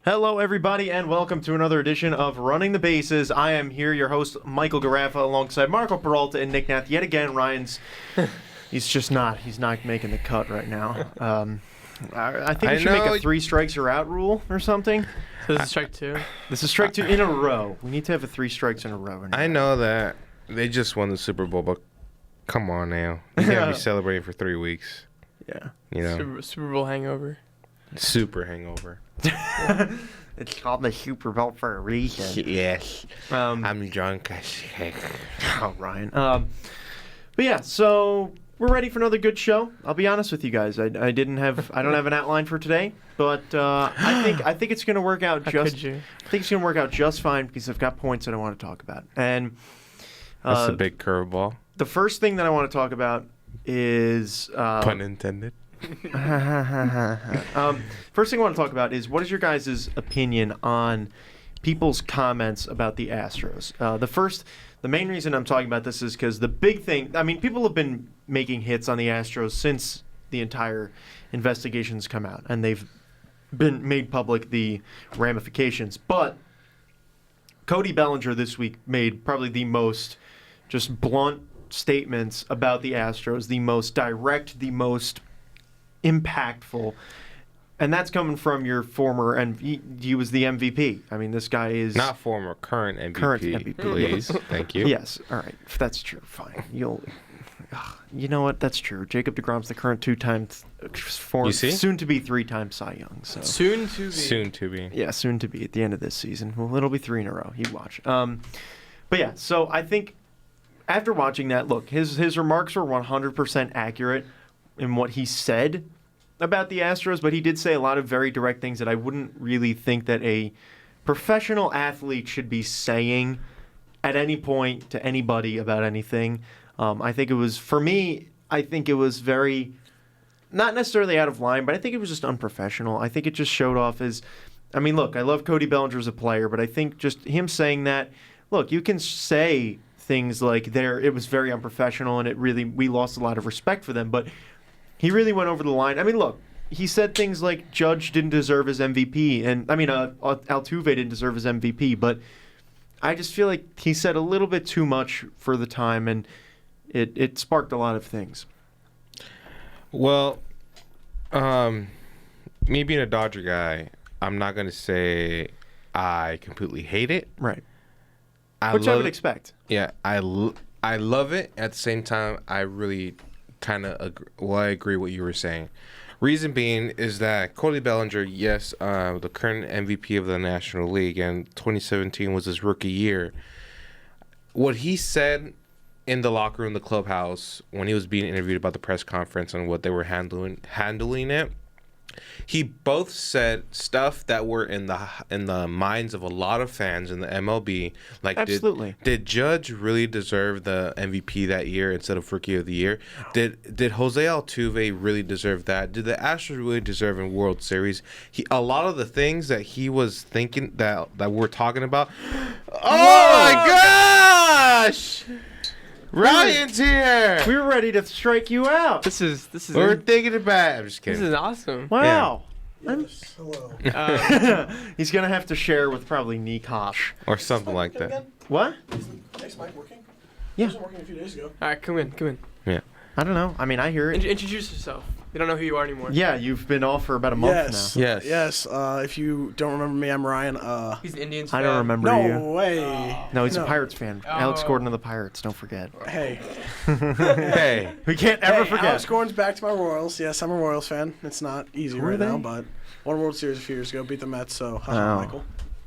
Hello, everybody, and welcome to another edition of Running the Bases. I am here, your host, Michael Garaffa, alongside Marco Peralta and Nick Nath. Yet again, Ryan's, he's not making the cut right now. I think we should make a 3 strikes you're out rule or something. So this is strike 2? This is strike 2 in a row. We need to have a 3 strikes in a row. I know that they just won the Super Bowl, but come on now. You can't be celebrating for 3 weeks. Yeah. You know? Super Bowl hangover. Super hangover. It's called the Super Bowl for a reason. Yes. I'm drunk as heck. Oh, Ryan. But yeah, so we're ready for another good show. I'll be honest with you guys. I don't have an outline for today, but I think it's going to work out just. I think it's going to work out just fine because I've got points that I want to talk about. And that's a big curveball. The first thing that I want to talk about is pun intended. First thing I want to talk about is what is your guys' opinion on people's comments about the Astros? The main reason I'm talking about this is because the big thing, I mean, people have been making hits on the Astros since the entire investigations come out, and they've been made public, the ramifications. But Cody Bellinger this week made probably the most just blunt statements about the Astros, the most direct, the most impactful, and that's coming from your former, and he was the MVP. I mean, this guy is not former, current MVP. Current MVP, please. Thank you. Yes, all right. If that's true, fine. You know what? That's true. Jacob deGrom's the current 2-time, soon to be 3-time Cy Young. So soon to be. Yeah, soon to be at the end of this season. Well, it'll be 3 in a row. You watch. But yeah, so I think after watching that, look, his remarks were 100% accurate in what he said about the Astros, but he did say a lot of very direct things that I wouldn't really think that a professional athlete should be saying at any point to anybody about anything. I think it was, for me, I think it was very, not necessarily out of line, but I think it was just unprofessional. I think it just showed off as, I mean, look, I love Cody Bellinger as a player, but I think just him saying that, look, you can say things like it was very unprofessional and we lost a lot of respect for them, but he really went over the line. I mean, look, he said things like Judge didn't deserve his MVP, and I mean, Altuve didn't deserve his MVP, but I just feel like he said a little bit too much for the time, and it sparked a lot of things. Well, me being a Dodger guy, I'm not going to say I completely hate it. Right. Which I would expect. Yeah, I love it. At the same time, I really kind of I agree what you were saying. Reason being is that Cody Bellinger, yes, the current MVP of the National League, and 2017 was his rookie year. What he said in the locker room, the clubhouse, when he was being interviewed about the press conference and what they were handling it, he both said stuff that were in the minds of a lot of fans in the MLB. Like, absolutely. Did Judge really deserve the MVP that year instead of Rookie of the Year? Did Jose Altuve really deserve that? Did the Astros really deserve in World Series? A lot of the things that he was thinking that we're talking about. Oh my gosh! Ryan's here. We were ready to strike you out. This is. We're thinking about it. I'm just kidding. This is awesome. Wow. Yeah. Yes, hello. He's gonna have to share with probably Nikosh Or something like that. Again? What? Is the next mic working? Yeah. It wasn't working a few days ago. All right, come in. Yeah. I don't know. I mean, I hear it. Introduce yourself. They don't know who you are anymore. Yeah, you've been off for about a month Yes. now. Yes. Yes. If you don't remember me, I'm Ryan. He's an Indians fan. I don't remember No you. way. No, he's a No. Pirates fan. Oh. Alex Gordon of the Pirates. Don't forget. Hey. Hey. We can't ever Hey, forget. Alex Gordon's back to my Royals. Yes, I'm a Royals fan. It's not easy Who are right they? now, but won World Series a few years ago. Beat the Mets, so Oh. Michael.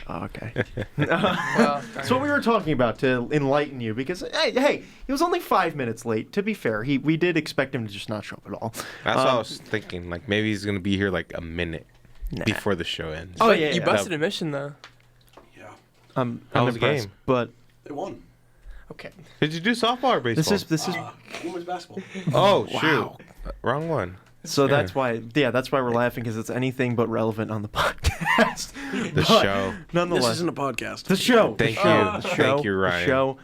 Oh, okay. Well, So what we were talking about to enlighten you, because hey, he was only 5 minutes late. To be fair, we did expect him to just not show up at all. That's what I was thinking. Like, maybe he's going to be here like a minute before the show ends. Oh, but yeah, you yeah. busted a mission though. Yeah. I'm How was the impressed, game? but They won. Okay. Did you do softball or baseball? this is Women's basketball. Oh, Wow. shoot. Wrong one. so Yeah. that's why we're laughing, because it's anything but relevant on the podcast. The show. Nonetheless, This isn't a podcast. the show. Thank the show, you. The show. Thank you, Ryan. The show.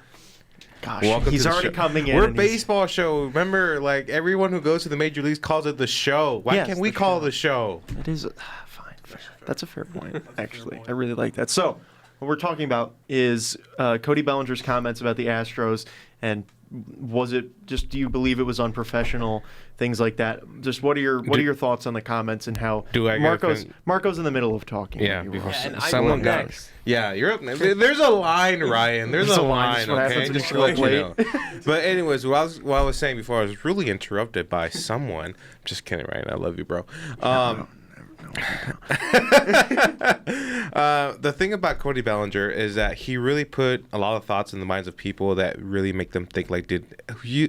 Gosh, Welcome he's to the already show. coming in. We're a and he's- baseball show. Remember, like, everyone who goes to the major leagues calls it the show. Why Yes, can't we the call show. it the show? It is fine. That's a fair point, actually. I really like that. So, what we're talking about is Cody Bellinger's comments about the Astros, and was it just? Do you believe it was unprofessional? Things like that. Just what are your thoughts on the comments and how Marco's in the middle of talking? Yeah, maybe before we'll see. and I someone go got. next. Yeah, you're up next. There's a line, Ryan. There's a line. That's what Okay, happens when you just show to up let you late. know. But anyways, what I was saying before, I was really interrupted by someone. Just kidding, Ryan. I love you, bro. The thing about Cody Bellinger is that he really put a lot of thoughts in the minds of people that really make them think, like, did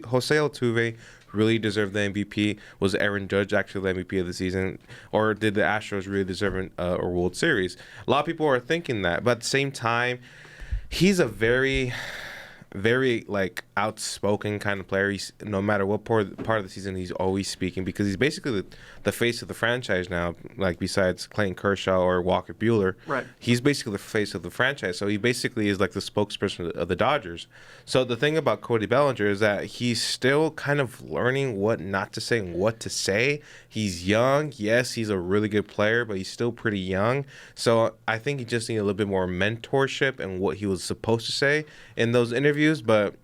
Jose Altuve really deserve the MVP? Was Aaron Judge actually the MVP of the season? Or did the Astros really deserve a World Series? A lot of people are thinking that. But at the same time, he's a very like outspoken kind of player. He's, no matter what part of the season, he's always speaking, because he's basically the face of the franchise now. Like, besides Clayton Kershaw or Walker Buehler, Right. He's basically the face of the franchise. So he basically is like the spokesperson of the Dodgers. So the thing about Cody Bellinger is that he's still kind of learning what not to say and what to say. He's young. Yes, he's a really good player, but he's still pretty young. So I think he just needs a little bit more mentorship and what he was supposed to say in those interviews. But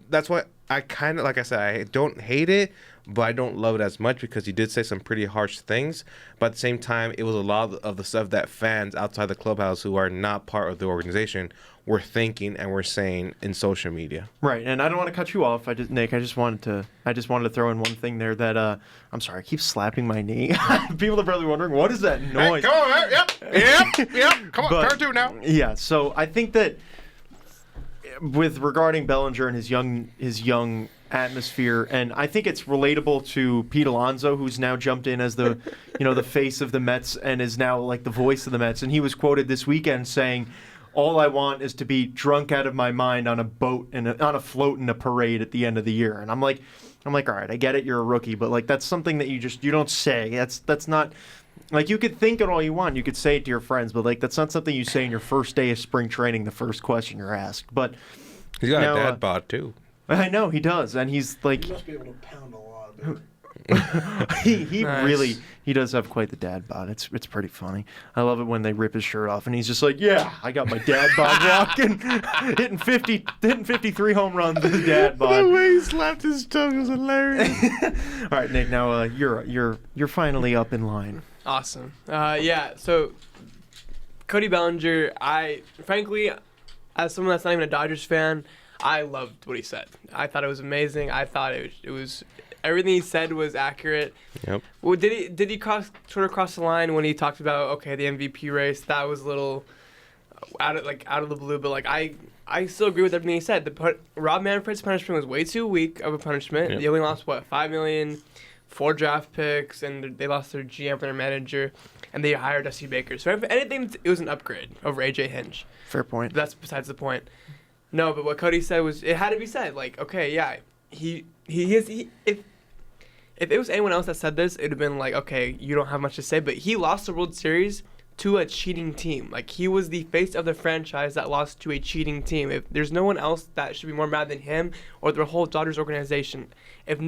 that's why I kind of, like I said, I don't hate it, but I don't love it as much, because he did say some pretty harsh things. But at the same time, it was a lot of the stuff that fans outside the clubhouse who are not part of the organization were thinking and were saying in social media. Right, and I don't want to cut you off. Nick, I just wanted to throw in one thing there that I'm sorry, I keep slapping my knee. People are probably wondering, what is that noise? Hey, come on, man. Yep. Come on, But- turn two now. Yeah, so I think that regarding Bellinger and his young atmosphere, and I think it's relatable to Pete Alonso, who's now jumped in as the the face of the Mets and is now like the voice of the Mets, and he was quoted this weekend saying, "All I want is to be drunk out of my mind on a boat and on a float in a parade at the end of the year." And I'm like, all right, I get it, you're a rookie, but like that's something that you don't say. That's not. Like, you could think it all you want. You could say it to your friends, but, like, that's not something you say in your first day of spring training, the first question you're asked. But He's got now, a dad bod, too. I know, he does. And he's, like, You must be able to pound a lot of it. he Nice. really, he does have quite the dad bod. It's pretty funny. I love it when they rip his shirt off, and he's just like, yeah, I got my dad bod walking, hitting 53 home runs with his dad bod. The way he slapped his tongue was hilarious. All right, Nick, now you're finally up in line. Awesome. Yeah, so Cody Bellinger, frankly, as someone that's not even a Dodgers fan, I loved what he said. I thought it was amazing. I thought it was everything he said was accurate. Yep. Well, did he sort of cross the line when he talked about the MVP race? That was a little out of the blue, but like I still agree with everything he said. Rob Manfred's punishment was way too weak of a punishment. Yep. They only lost $5 million, 4 draft picks, and they lost their GM and their manager, and they hired Dusty Baker. So if anything, it was an upgrade over AJ Hinch. Fair point. But that's besides the point. No, but what Cody said was, it had to be said. Like, okay, yeah, if it was anyone else that said this, it'd have been like, okay, you don't have much to say. But he lost the World Series to a cheating team. Like, he was the face of the franchise that lost to a cheating team. If there's no one else that should be more mad than him or the whole Dodgers organization. If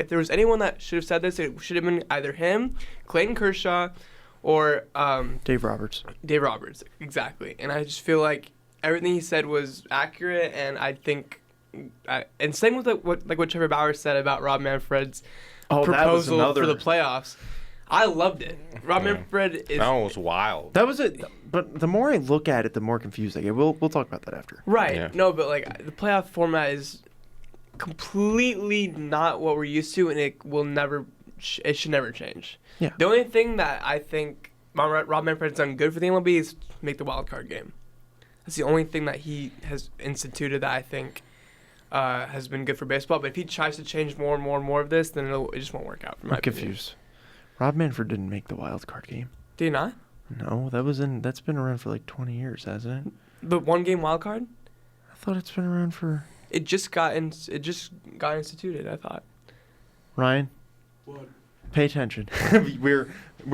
there was anyone that should have said this, it should have been either him, Clayton Kershaw, or Dave Roberts. Dave Roberts, exactly. And I just feel like everything he said was accurate, and I think, and same with what Trevor Bauer said about Rob Manfred's proposal for the playoffs. I loved it. Rob Manfred is That one was wild. That was it. But the more I look at it, the more confused I get. We'll talk about that after. right. Yeah. No, but like the playoff format is completely not what we're used to, and it will never. It should never change. Yeah. The only thing that I think Rob Manfred's done good for the MLB is make the wild card game. That's the only thing that he has instituted that I think has been good for baseball. But if he tries to change more and more and more of this, then it just won't work out. For my I'm opinion. confused. Rob Manfred didn't make the wild card game. Did he not? No, that's been around for like 20 years, hasn't it? The one game wild card? I thought it's been around for It just got instituted. I thought. Ryan. What? Pay attention. we We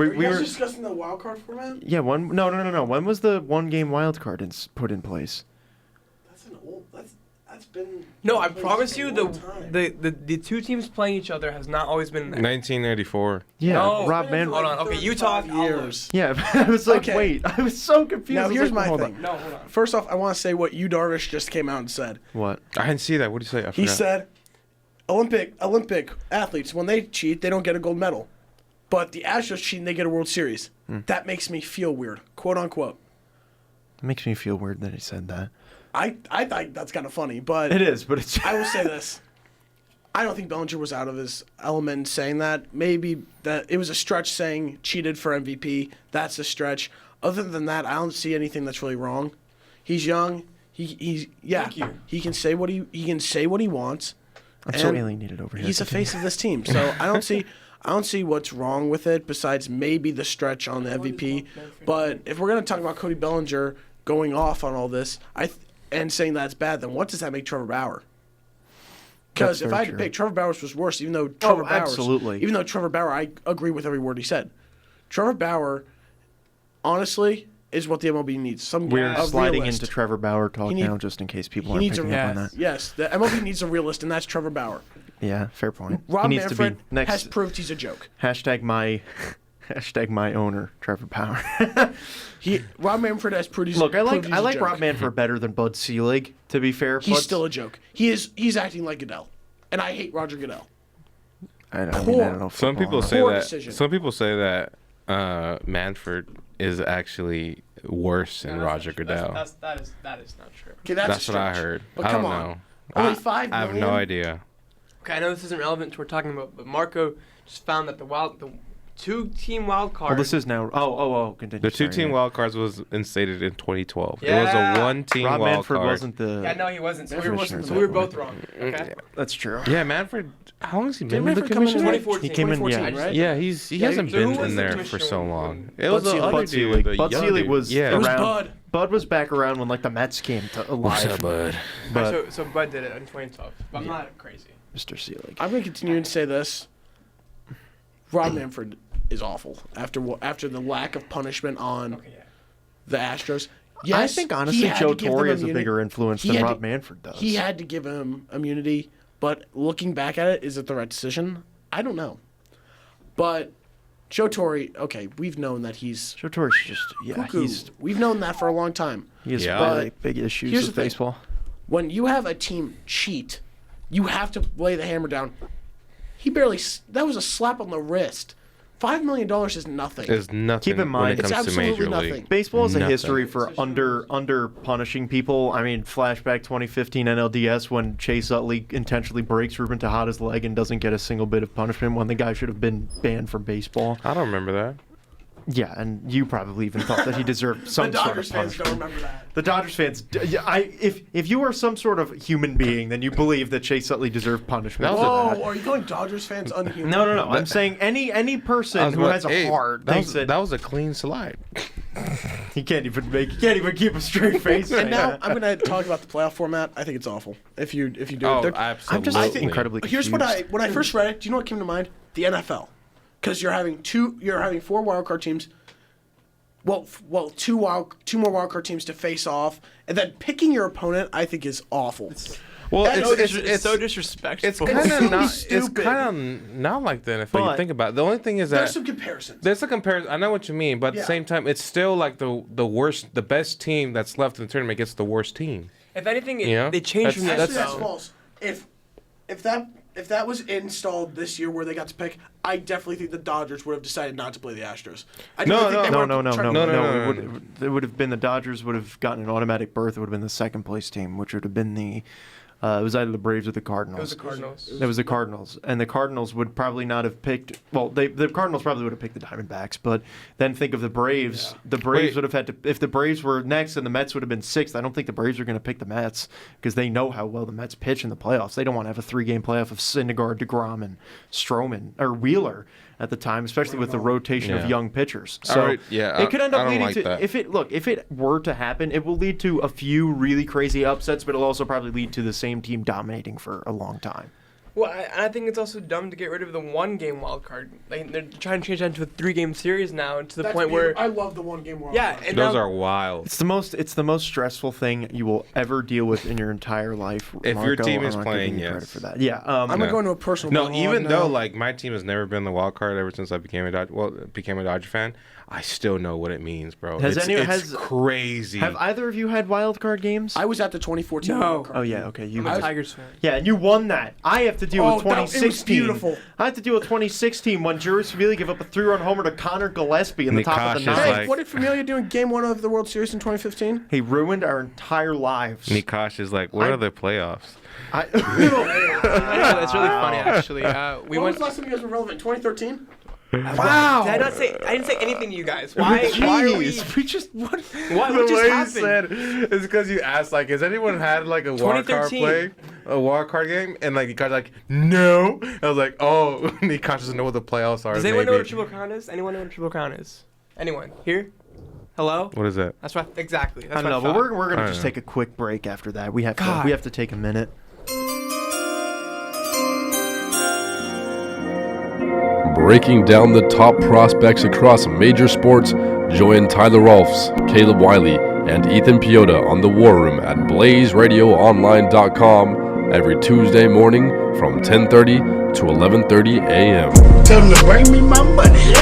were guys discussing the wild card format? yeah. No. When was the one game wild card put in place? That's an old. That's been. No, I promise you, long time. the two teams playing each other has not always been. 1984. Yeah, No, Rob Manfred. Hold on. Okay, you talk. Years. Yeah, I was like, Okay. wait. I was so confused. Now I was here's like, my hold thing. on. No, hold on. First off, I want to say what Yu Darvish just came out and said. What? I didn't see that. What did he say? I He forgot. said, Olympic athletes, when they cheat, they don't get a gold medal. But the Astros cheat and they get a World Series. That makes me feel weird, quote unquote. It makes me feel weird that he said that. I think that's kind of funny, but It is, but it's. I will say this. I don't think Bellinger was out of his element in saying that. Maybe that it was a stretch saying cheated for MVP. That's a stretch. Other than that, I don't see anything that's really wrong. He's young. He's Thank you. He can say what he can say what he wants. I'm so and alienated over here. He's the face of this team, so I don't see what's wrong with it besides maybe the stretch on the MVP. But if we're gonna talk about Cody Bellinger going off on all this, and saying that's bad, then what does that make Trevor Bauer? Because if very I had to true. pick, Trevor Bauer's was worse. Even though Trevor absolutely. Even though Trevor Bauer, I agree with every word he said. Trevor Bauer, honestly, is what the MLB needs. We're a sliding realist. into Trevor Bauer talk He need- now, just in case people He aren't needs a picking up on that. yes. The MLB needs a realist, and that's Trevor Bauer. Yeah, fair point. Rob he needs Manfred to be next. has proved he's a joke. Hashtag my owner, Trevor Bauer. Rob Manfred has proved he's Look, I proved he's a like joke. Rob Manfred better than Bud Selig. To be fair, He's Bud's- still a joke. He's acting like Goodell, and I hate Roger Goodell. I don't know. Some people football. say Poor that. decision. Some people say that Manfred is actually worse than Roger Goodell. That is not true. Okay, that's That's a what I stretch. heard. But I come don't on. know. Only I- $5 I have no million? idea. Okay, I know this isn't relevant to what we're talking about, but Marco just found that the two-team wild card. Well, this is now. Oh, continue. The Sorry, two-team yeah. wild cards was instated in 2012. It Yeah. was a one-team Rob wild Manfred card. wasn't the. Yeah, no, he wasn't. So, we were, Commissioner, so we were so- both wrong. Okay. That's true. Yeah, Manfred. How long has he been Didn't with the Manfred come in commissioner? 2014. He came in, 2014, yeah. right? Yeah, he hasn't so who been was in the there for commissioner so when- long. when- It was Bud the Selig? other Bud dude. Selig. the Bud young Selig dude. was Yeah. It was around. Bud. Bud was back around when like the Mets came to alive. Bud? But So Bud did it in 2012. But I'm not crazy. Mr. Selig. I'm going to continue to say this. Rob Manfred is awful after the lack of punishment on Okay, yeah. the Astros. I Yes, think he honestly had Joe to give them Torre has a immunity. bigger influence He than had Rob to- Manfred does. He had to give him immunity, but looking back at it, is it the right decision? I don't know. But Joe Torre, okay, we've known that he's Joe Torre's just cuckoo. We've known that for a long time. he has Yeah. really big issues Here's with the thing. baseball. When you have a team cheat, you have to lay the hammer down. That was a slap on the wrist. $5 million is nothing. There's nothing Keep in mind- when it It's comes to Major absolutely League. nothing. Baseball has a Nothing. history for under punishing people. I mean, flashback 2015 NLDS when Chase Utley intentionally breaks Ruben Tejada's leg and doesn't get a single bit of punishment when the guy should have been banned from baseball. I don't remember that. Yeah, and you probably even thought that he deserved some The sort Dodgers of fans punishment. don't remember that. The Dodgers fans, if you are some sort of human being, then you believe that Chase Utley deserved punishment. That was for a- that. Are you calling Dodgers fans unhuman? No. I'm saying any person who has a heart thinks that was a clean slide. he can't even keep a straight face. And now I'm going to talk about the playoff format. I think it's awful. If you do it, Oh, They're- absolutely. I'm just incredibly confused. Here's what when I first read it. Do you know what came to mind? The NFL, because you're having 4 wild card teams. Well, two more wild card teams to face off, and then picking your opponent. I think is awful. Well, It's so disrespectful. It's kind of not. It's stupid. kind of not like the NFL. You But- think about it. The only thing is There's that some comparisons. there's a comparison. I know what you mean, but at Yeah. the same time, it's still like the worst, the best team that's left in the tournament gets the worst team. If anything, Yeah. they changed from the Actually, that's NFL. false. If that was installed this year where they got to pick, I definitely think the Dodgers would have decided not to play the Astros. I definitely think they No. were trying to- No. It would have been the Dodgers would have gotten an automatic berth. It would have been the second place team, which would have been the. It was either the Braves or the Cardinals. It was the Cardinals. It was the Cardinals, and the Cardinals would probably not have picked. Well, the Cardinals probably would have picked the Diamondbacks, but then think of the Braves. Yeah. The Braves Wait. would have had to. If the Braves were next and the Mets would have been sixth, I don't think the Braves are going to pick the Mets because they know how well the Mets pitch in the playoffs. They don't want to have a 3-game playoff of Syndergaard, DeGrom, and Stroman or Wheeler at the time, especially with the rotation of Yeah. young pitchers. So Alright, yeah, it could end I up don't leading like to that. if it were to happen, it will lead to a few really crazy upsets, but it'll also probably lead to the same team dominating for a long time. Well, I think it's also dumb to get rid of the 1-game wild card. Like they're trying to change that into a 3-game series now, to the point where I love the 1-game wild yeah, card. and Those now, are wild. It's the most stressful thing you will ever deal with in your entire life. If your Marco. team is I'm not giving playing, you credit yes. for that. Yeah. I'm gonna go into a personal. No, monologue even now. though like my team has never been the wild card ever since I became a Dodger fan, I still know what it means, bro. It's crazy. Have either of you had wild card games? I was at the 2014 No. wild card. Oh yeah, okay. You I'm a guys. Tigers fan. Yeah, and you won that. I have to deal with Oh, that- it was 2016. beautiful. I have to deal with 2016 when Juris Familia gave up a 3-run homer to Connor Gillespie in the top of the Nikosh is ninth. Hey, like- what did Familia do in Game 1 of the World Series in 2015? He ruined our entire lives. Nikosh is like, what are the playoffs? I, That's really funny, actually. We When went. was the last time you guys were relevant? 2013? wow. Did I not say? I didn't say anything to you guys. Why are we? Jeez, we just what? What just happened? is because you asked, like, has anyone had like a wild card 2013. a wild card game? And like, Nikosh like, no. I was like, oh, Nikosh doesn't know what the playoffs are. Does anyone know maybe. what a Triple Crown is? Anyone know what a Triple Crown is? Anyone here? Hello? What is that? That's right. Exactly. That's I don't know, what but thought. we're I gonna don't just know. take a quick break after that. We have God. to take a minute. Breaking down the top prospects across major sports, join Tyler Rolfs, Caleb Wiley, and Ethan Piota on The War Room at blazeradioonline.com every Tuesday morning from 10:30 to 11:30 a.m. Tell them to bring me my money.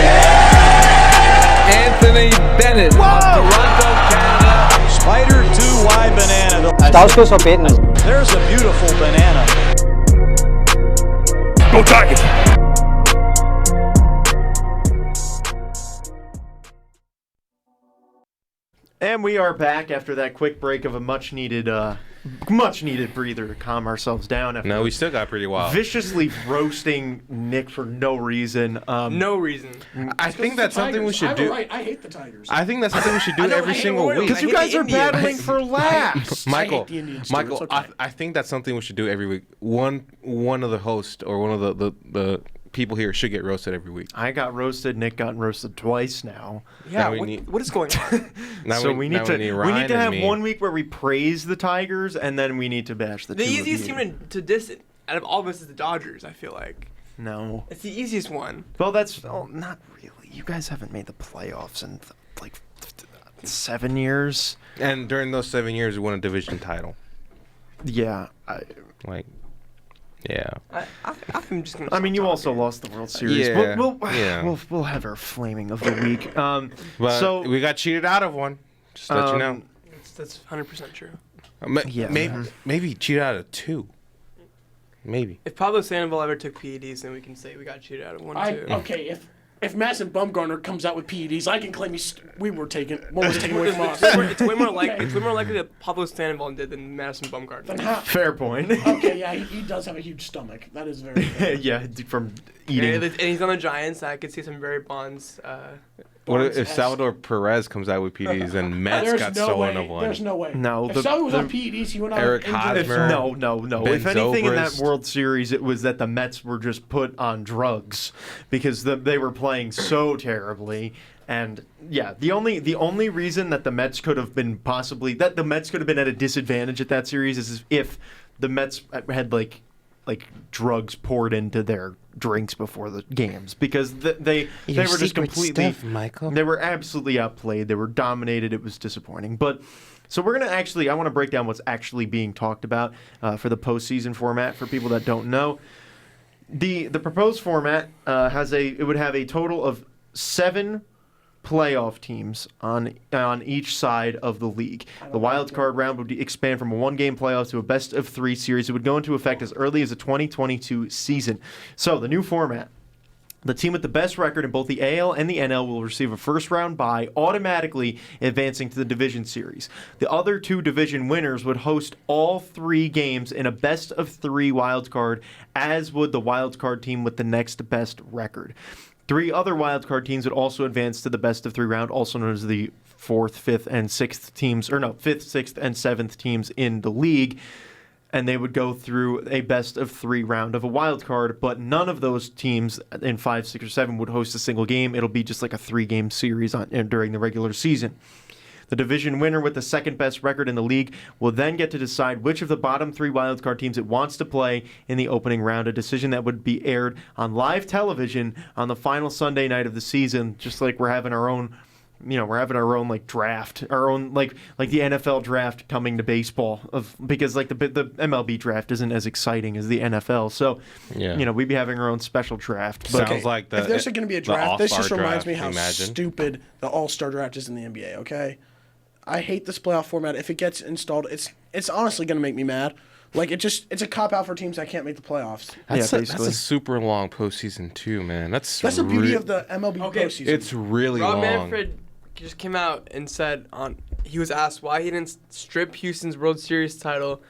Anthony Bennett of Toronto, Canada. Spider 2Y banana. Está usted sopitna. There's a beautiful banana. Go Tigers. And we are back after that quick break of a much needed breather to calm ourselves down after No, we still got pretty wild. viciously roasting Nick for no reason. No reason. I think that's something we should do. Right. I hate the Tigers. I think that's something we should do I don't- every I hate single Orioles. week. Because you hate guys the are Indians. battling for laughs. Michael, hate the Indians, too. Michael, It's okay. I think that's something we should do every week. One of the hosts or one of the people here should get roasted every week. I got roasted. Nick got roasted twice now. Yeah. we What, need- what is going on? Now So we need now to Ryan and have me. 1 week where we praise the Tigers, and then we need to bash the The two of easiest you. team to diss out of all of us is the Dodgers. I feel like No. it's the easiest one. Well, that's not really. You guys haven't made the playoffs in like 7 years. And during those 7 years, we won a division title. Yeah. Like, yeah. I'm just gonna. I mean, stop you also talking. lost the World Series. Yeah, We'll have our flaming of the week. But So we got cheated out of one. Just to let you know. That's 100% true. yeah. Maybe cheated out of 2. Maybe. If Pablo Sandoval ever took PEDs, then we can say we got cheated out of one too. Okay, if Madison Bumgarner comes out with PEDs, I can claim one was taken away from us. It's way more likely that Pablo Sandoval did than Madison Bumgarner. Then how- Fair point. Okay, yeah, he does have a huge stomach. That is very good. yeah, from Yeah, eating. and he's on the Giants. I could see some very Bonds. What Barnes if has- Salvador Perez comes out with PDs and Mets There's got no stolen way. of one? There's no way. No, If the- Salvi was on the- PEDs, he went out Eric injured. Hosmer. No. Ben If anything in that Zobrist. World Series, it was that the Mets were just put on drugs because they were playing so terribly. And yeah, the only reason that the Mets could have been at a disadvantage at that series is if the Mets had like drugs poured into their drinks before the games because they were just completely Michael. They were absolutely outplayed. They were dominated. It was disappointing. But so we're gonna I want to break down what's actually being talked about for the postseason format for people that don't know. The proposed format would have a total of 7 playoff teams on each side of the league. The wild card round would expand from a 1-game playoff to a best-of-3 series. It would go into effect as early as the 2022 season. So the new format. The team with the best record in both the AL and the NL will receive a first-round bye, automatically advancing to the division series. The other 2 division winners would host all 3 games in a best-of-3 wild card, as would the wild card team with the next best record. 3 other wildcard teams would also advance to the best-of-3 round, also known as the 4th, 5th, and 6th teams, 5th, 6th, and 7th teams in the league, and they would go through a best-of-3 round of a wild card, but none of those teams in 5, 6, or 7 would host a single game. It'll be just like a 3-game series during the regular season. The division winner with the second best record in the league will then get to decide which of the bottom 3 wildcard teams it wants to play in the opening round, a decision that would be aired on live television on the final Sunday night of the season, just like we're having our own like draft, our own like the NFL draft coming to baseball, because like the MLB draft isn't as exciting as the NFL. So, we'd be having our own special draft. But Sounds like if there's going to be a draft, this just reminds me how imagine. stupid the All-Star draft is in the NBA, okay? I hate this playoff format. If it gets installed, it's honestly going to make me mad. Like, it's a cop-out for teams that can't make the playoffs. That's a super long postseason, too, man. That's the beauty of the MLB postseason. It's really Rob long. Manfred just came out and said he was asked why he didn't strip Houston's World Series title.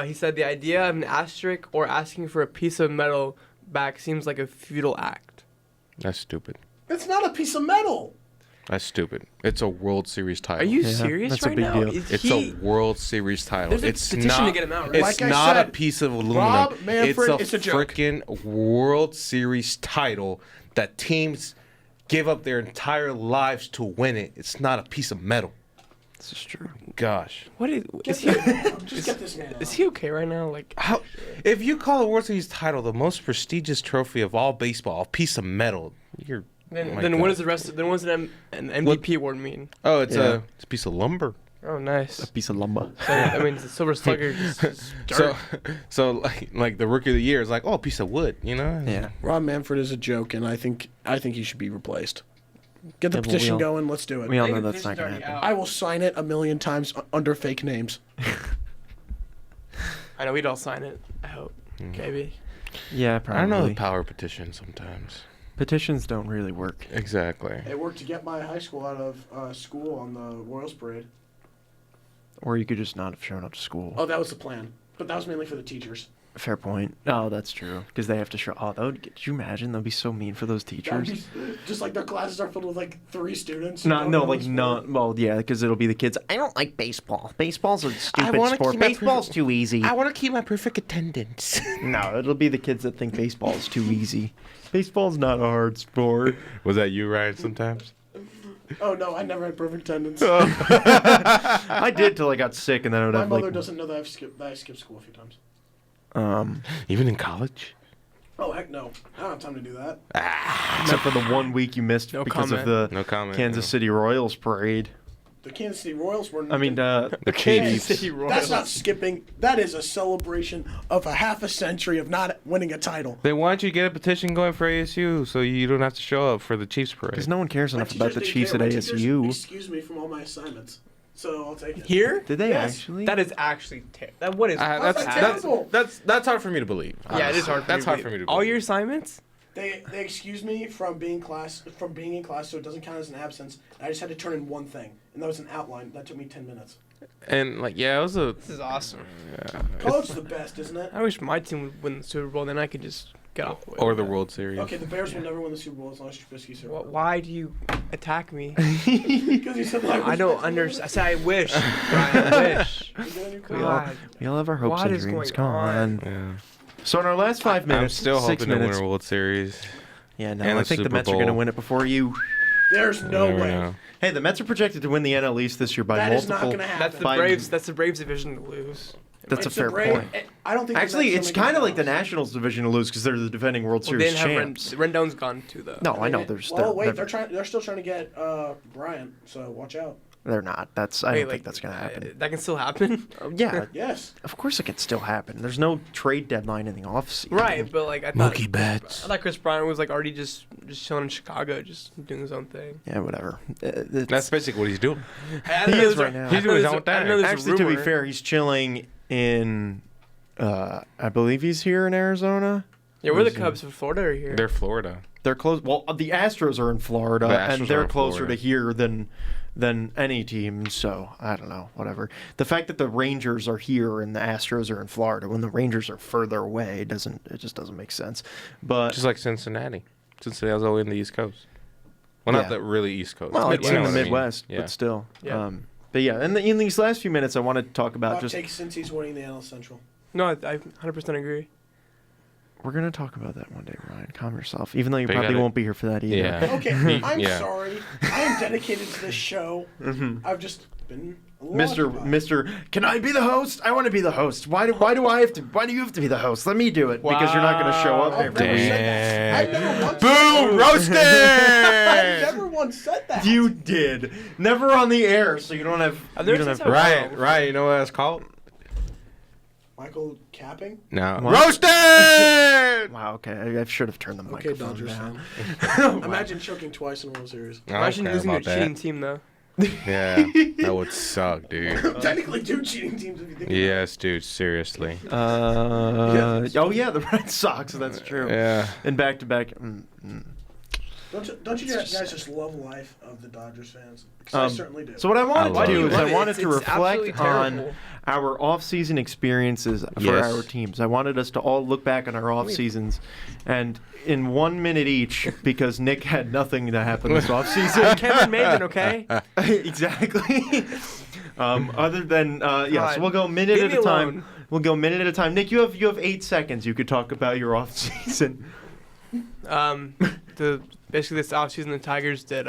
He said the idea of an asterisk or asking for a piece of metal back seems like a futile act. That's stupid. It's not a piece of metal. That's stupid. It's a World Series title. Are you serious that's a right big now? deal. It's a World Series title. There's a It's petition not, to get him out, right? It's Like I not said, a piece of aluminum. Rob Manfred, it's a joke. freaking World Series title that teams give up their entire lives to win it. It's not a piece of metal. this is true. Gosh. What is he? Just get this man Is he okay right now? Like, How, if you call a World Series title the most prestigious trophy of all baseball, a piece of metal, you're... then what does the rest? Then what does an MVP award mean? Oh, it's Yeah. a piece of lumber. Oh, nice. A piece of lumber. So, I mean, the Silver Slugger is dirt. So like the rookie of the year is like, oh, a piece of wood, you know? Yeah. Rob Manfred is a joke, and I think he should be replaced. Get the Yeah, but petition we all- going. Let's do it. We all I know think the that's not going to petition's happen. already I will sign it 1,000,000 times under fake names. I know we'd all sign it. I hope. Mm. Maybe. Yeah, I probably. don't know the power of petition sometimes. Petitions don't really work. Exactly. It worked to get my high school out of school on the Royals parade. Or you could just not have shown up to school. Oh, that was the plan. But that was mainly for the teachers. Fair point. Oh, that's true. Because they have to show. Oh, could you imagine? That'd be so mean for those teachers. Just like their classes are filled with like 3 students. Well, yeah, because it'll be the kids. I don't like baseball. Baseball's a stupid wanna sport. keep my Baseball's too easy. I want to keep my perfect attendance. No, it'll be the kids that think baseball's too easy. Baseball's not a hard sport. Was that you, Ryan, sometimes? Oh no, I never had perfect attendance. I did till I got sick, and then I would My have mother like. doesn't know that I skipped school a few times. Even in college? Oh heck no, I don't have time to do that. Except for the 1 week you missed No because comment. of the No comment. Kansas City Royals parade. The Kansas City Royals were. I mean, The Kansas Chiefs. City Royals. That's not skipping. That is a celebration of a half a century of not winning a title. Then why don't you get a petition going for ASU so you don't have to show up for the Chiefs parade? Because no one cares My enough about teachers the didn't Chiefs care. at My teachers ASU. excused me from all my assignments, so I'll take it. Here? Did they Yes. actually? That is actually terrible. What is? That's terrible. that's hard for me to believe. Yeah, it is hard. That's hard for me to believe. All your assignments? They excused me from being in class, so it doesn't count as an absence. I just had to turn in one thing, and that was an outline. That took me 10 minutes. And like, yeah, it was a. This is awesome. College's the best, isn't it? I wish my team would win the Super Bowl. Then I could just get off with Or it. the World Series. Okay, the Bears will never win the Super Bowl as long as Trubisky's here. Why do you attack me? Because you said I don't understand. I said I wish. Brian, I wish. God. We all have our hopes What and is dreams. going Come on? on. Yeah. So in our last 5 I'm minutes, still 6 hoping to minutes. win a World Series. Yeah, no, and I the think the Super Mets are going to Bowl. win it before you. There's no You never way. know. Hey, the Mets are projected to win the NL East this year by That is multiple. not going to happen. That's the By- Braves. That's the Braves division to lose. That's a It's the fair Brave- point. I don't think. the Actually, Mets it's are making kind of like the playoffs. Nationals division to lose because they're the defending World Well, they Series didn't have champs. Rendon's gone too though. No, I know Well, wait, they're they're still trying to get Bryant, so watch out. they're not. That's I Wait, don't think that's gonna happen. That can still happen. Yeah, Yes. of course it can still happen. There's no trade deadline in the offseason. Right, but like I thought. Mookie Betts. I thought Chris Bryant was like already just chilling in Chicago, just doing his own thing. Yeah, whatever. That's basically what he's doing. I He didn't know is there's a- right now. I He's didn't doing his know own there's a- I didn't thing. know there's a Actually, to be rumor. fair, he's chilling in. I believe he's here in Arizona. Yeah, we're the Cubs of Florida are here. They're Florida. They're close. Well, the Astros are in Florida, The Astros and are they're in closer Florida. to here than any team. So I don't know. Whatever. The fact that the Rangers are here and the Astros are in Florida, when the Rangers are further away, it just doesn't make sense. But Just like Cincinnati. Cincinnati's all in the East Coast. Well, not Yeah. the really East Coast. well, but it's you know in the what I mean. Midwest, Yeah. but still. Yeah. But yeah, and in these last few minutes, I want to talk about Hot just take since he's winning the NL Central. No, I 100% agree. We're gonna talk about that one day, Ryan. Calm yourself. Even though you But you probably gotta- won't be here for that either. Yeah. Okay, I'm Yeah. sorry. I am dedicated to this show. I've just been a little occupied. Mr. Can I be the host? I want to be the host. Why do I have to? Why do you have to be the host? Let me do it because you're not going to show up I've every never week. said that. I've never once Boom! Roasted! I've never once said that. You did. Never on the air, so you don't have. I've You never don't said have so. Ryan, you know what that's called? Michael capping? No. What? Roasted! Wow. Okay, I should have turned the Okay, microphone Dodgers down. fan. Imagine choking twice in a World Series. I don't Imagine care losing your about that. cheating team, though. Yeah, that would suck, dude. Technically, two cheating teams if you think about it. Yes, dude, seriously. Oh yeah, the Red Sox. That's true. Yeah. And back to back. Don't you guys just love life of the Dodgers fans? Because I certainly do. So what I wanted I to do love is it. I wanted to It's absolutely reflect on terrible. our off-season experiences for Yes. our teams. I wanted us to all look back on our off-seasons, and in 1 minute each, because Nick had nothing to happen this off-season. Cameron Maven, okay? Exactly. Other than yeah, so God. we'll go a minute Leave at me a time. alone. We'll go a minute at a time. Nick, you have 8 seconds. You could talk about your off-season. Basically this offseason the Tigers did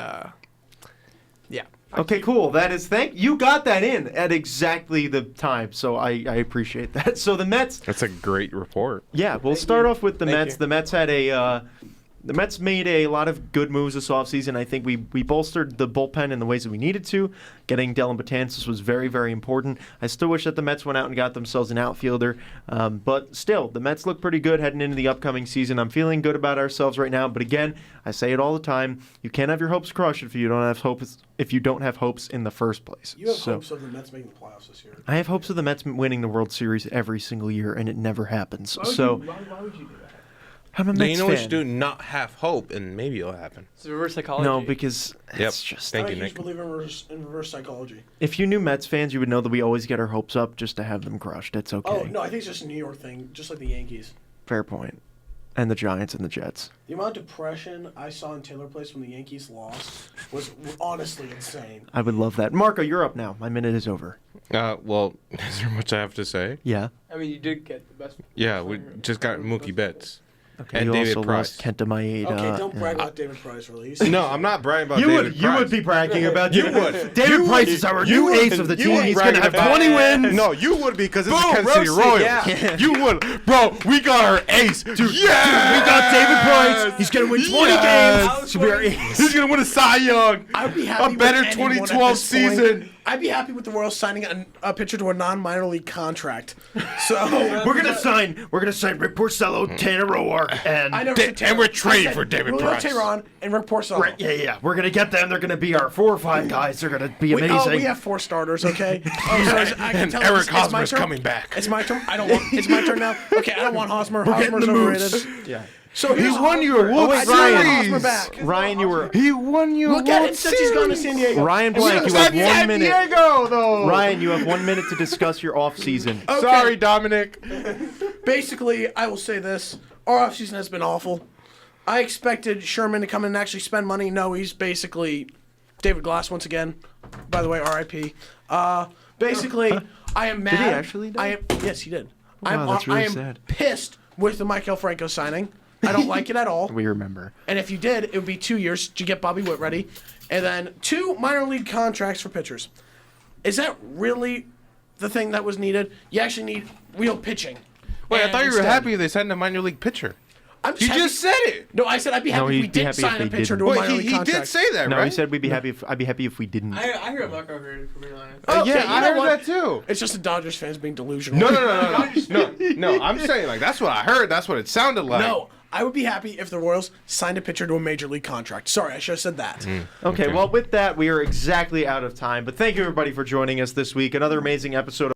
yeah. Okay, cool. That is you got that in at exactly the time, so I appreciate that. So the Mets. That's a great report. Yeah, we'll start off with the Thank Mets. you. The Mets had the Mets made a lot of good moves this offseason. I think we bolstered the bullpen in the ways that we needed to. Getting Dylan Betances was very, very important. I still wish that the Mets went out and got themselves an outfielder. But still, the Mets look pretty good heading into the upcoming season. I'm feeling good about ourselves right now. But again, I say it all the time. You can't have your hopes crushed if you don't have hopes in the first place. You have So, hopes of the Mets making the playoffs this year. I have hopes of the Mets winning the World Series every single year, and it never happens. Why would you do that? I'm a Then Mets you know what fan. you do? Not have hope, and maybe it'll happen. It's reverse psychology. No, because Yep. it's just Thank I'm you, a huge Nick. believer in reverse psychology. if you knew Mets fans, you would know that we always get our hopes up just to have them crushed. It's okay. Oh, no, I think it's just a New York thing, just like the Yankees. Fair point. And the Giants and the Jets. The amount of depression I saw in Taylor Place when the Yankees lost was honestly insane. I would love that. Marco, you're up now. My minute is over. Well, is there much I have to say? Yeah. I mean, you did get the best. Yeah, we just got Mookie Betts. Okay. And you David also Price. lost Kenta Maeda. Okay, don't brag yeah. about David Price, release. No, I'm not bragging about You David would, Price. you would be bragging about You would. David You Price would. is our You new would. ace of the You team. would He's going to brag have about 20 wins. No, you would because it's Boom, the Kansas City roasted, Royals. yeah. You would. Bro, we got our ace. Dude, We got David Price. He's going to win 20 games. To be our ace. He's going to win a Cy Young. I'd be happy A better with anyone at 2012 this point. season. I'd be happy with the Royals signing a pitcher to a non-minor league contract. So We're gonna sign Rick Porcello, Tanner Roark, and I never said And we're I trading said for David Julio Price. Teheran and Rick Porcello. Right, yeah. We're gonna get them. They're gonna be our 4 or 5 guys. They're gonna be We amazing. have 4 starters, okay? Oh, so I can And tell Eric it's my Hosmer's turn? coming back. It's my turn. It's my turn now. Okay, I don't want Hosmer. getting Hosmer's the overrated. moves. Yeah. So He here's won you a World wait, Series. Ryan. Hosmer back. Ryan, you were He won you a Look at World him since he's gone to Series. San Diego. Ryan Blank. You That's have 1 San minute. Diego, though. Ryan, you have 1 minute to discuss your off season. Okay. Sorry, Dominic. Basically, I will say this. Our offseason has been awful. I expected Sherman to come in and actually spend money. No, he's basically David Glass once again. By the way, R.I.P. Basically, I am mad. he actually die? Yes, he did. Wow, that's really I am sad. pissed with the Michael Franco signing. I don't like it at all. We remember. And if you did, it would be 2 years to get Bobby Witt ready, and then 2 minor league contracts for pitchers. Is that really the thing that was needed? You actually need real pitching. Wait, I And thought you were instead- happy they signed a minor league pitcher. I'm You happy- just said it. No, I said I'd be happy if we he'd be did happy sign if a they pitcher to didn't. a Wait, minor league he contract. did say that, No, right? he said we'd be happy if we didn't. I heard what Marco heard, to be honest. Okay, yeah, you I know heard what? that too. It's just the Dodgers fans being delusional. No. I'm saying like that's what I heard. That's what it sounded like. No, I would be happy if the Royals signed a pitcher to a major league contract. Sorry, I should have said that. Okay, well, with that, we are exactly out of time. But thank you, everybody, for joining us this week. Another amazing episode